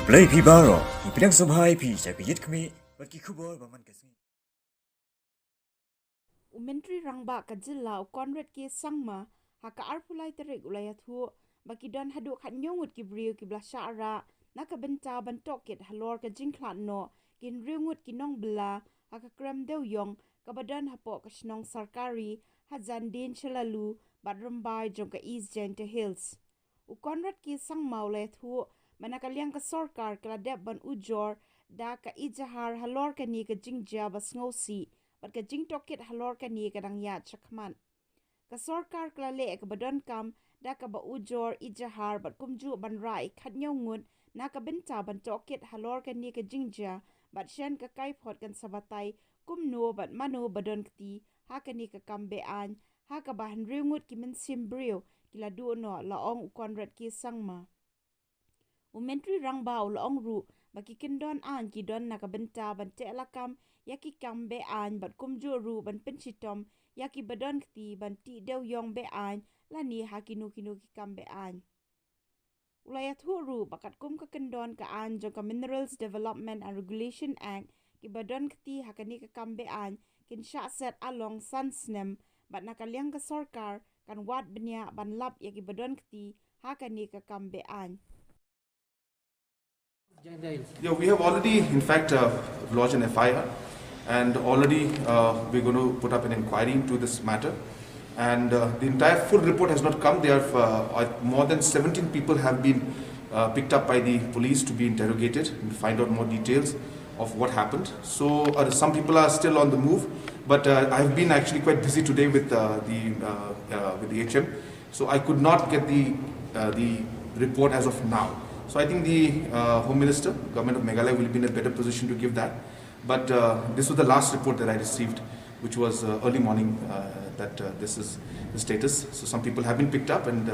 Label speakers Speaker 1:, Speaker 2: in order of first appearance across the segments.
Speaker 1: Play Pibaro, Ipinang Subhai Pisa, Pijit Kami, but Kikubo, Baman Kasi.
Speaker 2: Umentri rangba kajilla u Conrad ki sangma haka arpulai terik ulayathu bakidon haduk hat nyongut ki briu ki blasara naka Bynta ban Tohkit halor ka jingklat no kin riungut ki nong bela haka Krem Dewiong kabadan hapo ka shnong sarkari hazan din shalalu badrumbai jong ka East Jenta Hills. U Conrad ki sangma ulayathu manaka liang ka sarkar kladep ban ujor da ka ijahar halor ka ni ka Jingiap bas ngosi bat ka jing Tohkit halor ka ni kadang yat chakman. Ka sarkar klale ka badon kam da ka ba ujor ijahar bat kumju ban rai khat Ngut Naka Bynta ban Tohkit halor ka ni ka Jingiap bat shen ka kaipot kan sabatai kumno bat mano badon kti ha ka ni ka kambe an ha ka bahan riungut ki min simbrio kila du no laong Conrad ki sangma. Umentri rangba u laong ru baki kindon an ki don Naka Bynta ban te lakam yaki kambe an bat kumju ru ban penchitom yaki badon kti ban ti Dewiong be an lani hakinu kinu ki kambe an. Ulayat huru bakat kum ka kendon ka an jong ka Minerals Development and Regulation Act ki badon kti hakani ka kambe an kin Shah set along sansnem bat nakaliang ka sarkar kan wat benya ban lap yaki badon kti hakani ka kambe an.
Speaker 3: Yeah, we have already, in fact, lodged an FIR, and already we're going to put up an inquiry into this matter. And the entire full report has not come. There are more than 17 people have been picked up by the police to be interrogated and find out more details of what happened. So some people are still on the move, but I've been actually quite busy today with the HM, so I could not get the report as of now. So I think the Home Minister, Government of Meghalaya, will be in a better position to give that. But this was the last report that I received, which was early morning, that this is the status. So some people have been picked up and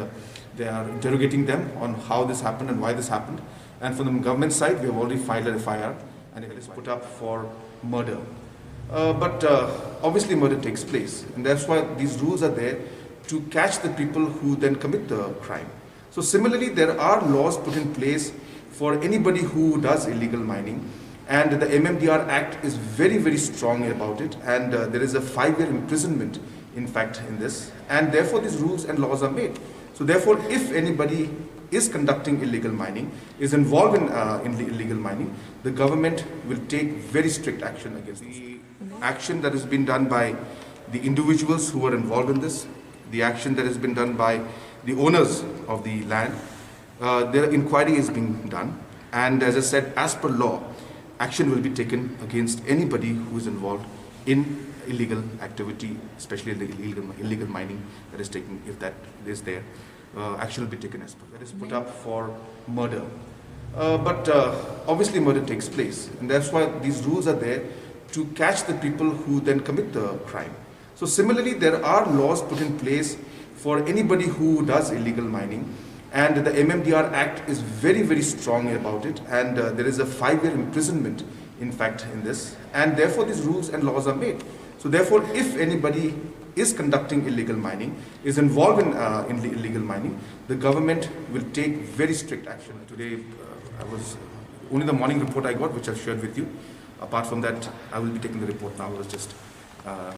Speaker 3: they are interrogating them on how this happened and why this happened. And from the government side, we have already filed an FIR and it is put up for murder. But obviously murder takes place, and that's why these rules are there to catch the people who then commit the crime. So similarly, there are laws put in place for anybody who does illegal mining, and the MMDR Act is very, very strong about it, and there is a 5-year imprisonment, in fact, in this, and therefore these rules and laws are made. So therefore, if anybody is conducting illegal mining, is involved in illegal mining, the government will take very strict action against the action that has been done by the individuals who are involved in this, the action that has been done by the owners of the land. Their inquiry is being done, and as I said, as per law, action will be taken against anybody who is involved in illegal activity, especially illegal mining that is taken. If that is there, action will be taken as per. That is put up for murder. But obviously murder takes place, and that's why these rules are there to catch the people who then commit the crime. So similarly, there are laws put in place for anybody who does illegal mining, and the MMDR Act is very, very strong about it, and there is a 5-year imprisonment, in fact, in this, and therefore these rules and laws are made. So therefore, if anybody is conducting illegal mining, is involved in illegal mining, the government will take very strict action. Today, I was only the morning report I got, which I've shared with you. Apart from that, I will be taking the report now. I was just